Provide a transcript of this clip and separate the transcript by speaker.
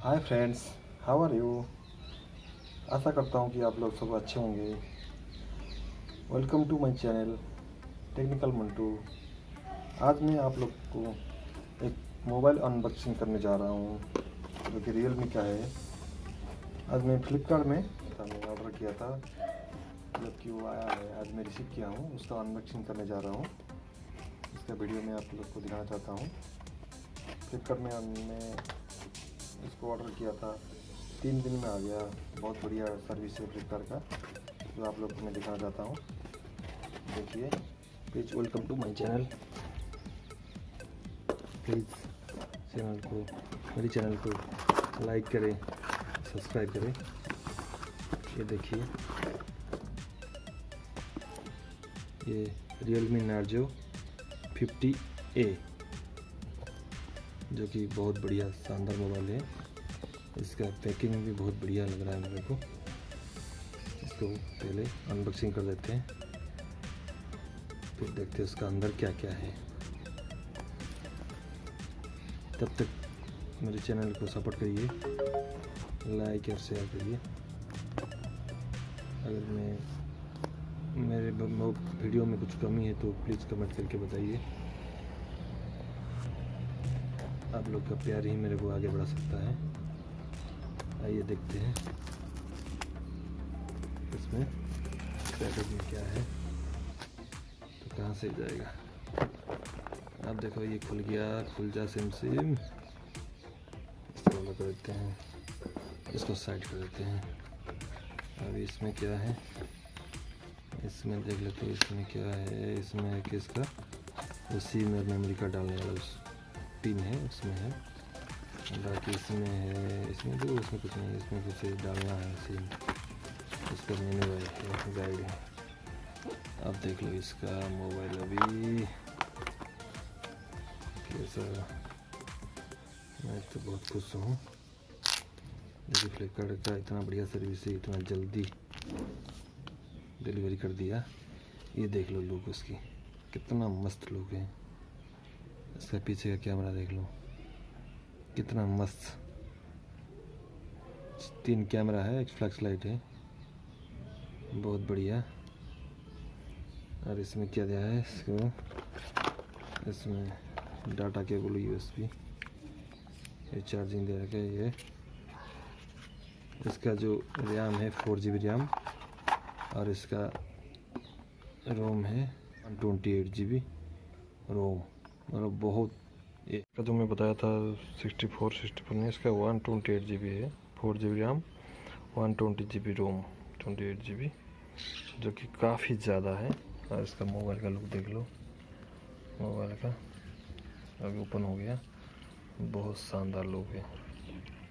Speaker 1: Hi friends, how are you. आशा करता हूँ कि आप लोग सब अच्छे होंगे। Welcome to my channel technical Mantu. आज मैं आप लोग को एक मोबाइल अनबॉक्सिंग करने जा रहा हूँ जो कि Realme का है। आज मैं फ्लिपकार्ट में मैंने ऑर्डर किया था, जबकि वो आया है। आज मैं रिसीव किया हूँ, उसका अनबॉक्सिंग करने जा रहा हूँ। इसका वीडियो मैं आप लोग को दिखाना चाहता हूँ। फ्लिपकार्ट में मैं इसको ऑर्डर किया था, 3 दिन में आ गया। बहुत बढ़िया सर्विस है फ्लिपकार्ट का, जो आप लोग को मैं दिखाना चाहता हूँ। देखिए please welcome to my channel. Please मेरे चैनल को लाइक करें, सब्सक्राइब करें। ये देखिए, ये Realme नार्जो 50A, जो कि बहुत बढ़िया शानदार मोबाइल है। इसका पैकिंग भी बहुत बढ़िया लग रहा है मेरे को। इसको पहले अनबॉक्सिंग कर देते हैं, फिर देखते हैं उसका अंदर क्या क्या है। तब तक मेरे चैनल को सपोर्ट करिए, लाइक और शेयर करिए। अगर मेरे वीडियो में कुछ कमी है तो प्लीज़ कमेंट करके बताइए। आप लोग का प्यार ही मेरे को आगे बढ़ा सकता है। आइए देखते हैं इसमें पैकेज में क्या है, तो कहाँ से जाएगा। अब देखो, ये खुल गया। खुल जा सिम इसको अलग कर देते हैं, इसको साइड कर देते हैं। अभी इसमें क्या है, इसमें देख लेते हैं इसमें क्या है। इसमें किसका उसी में मेमोरी कार्ड डालने वाला उस पिन है, उसमें है। बाकी इसमें है, इसमें तो उसमें कुछ नहीं है। इसमें कुछ डालना है सिम, इसका मेनू है, गाइड है। अब देख लो इसका मोबाइल अभी कैसा। मैं तो बहुत खुश हूँ, देखिए फ्लिपकार्ट का इतना बढ़िया सर्विस है, इतना जल्दी डिलीवरी कर दिया। ये देख लो लुक उसकी, कितना मस्त लुक है। इसका पीछे का कैमरा देख लो, कितना मस्त। 3 कैमरा है, एक फ्लैश लाइट है, बहुत बढ़िया। और इसमें क्या दिया है इसको, इसमें डाटा केबल USB, ये चार्जिंग दे रखा है। ये इसका जो रैम है 4GB रैम, और इसका रोम है 128GB रोम। मतलब बहुत, इसका जो मैं बताया था 64 नहीं, इसका 128GB है। 4GB रैम, 120GB रोम, 28GB, जो कि काफ़ी ज़्यादा है। और इसका मोबाइल का लुक देख लो, मोबाइल का अभी ओपन हो गया, बहुत शानदार लुक है।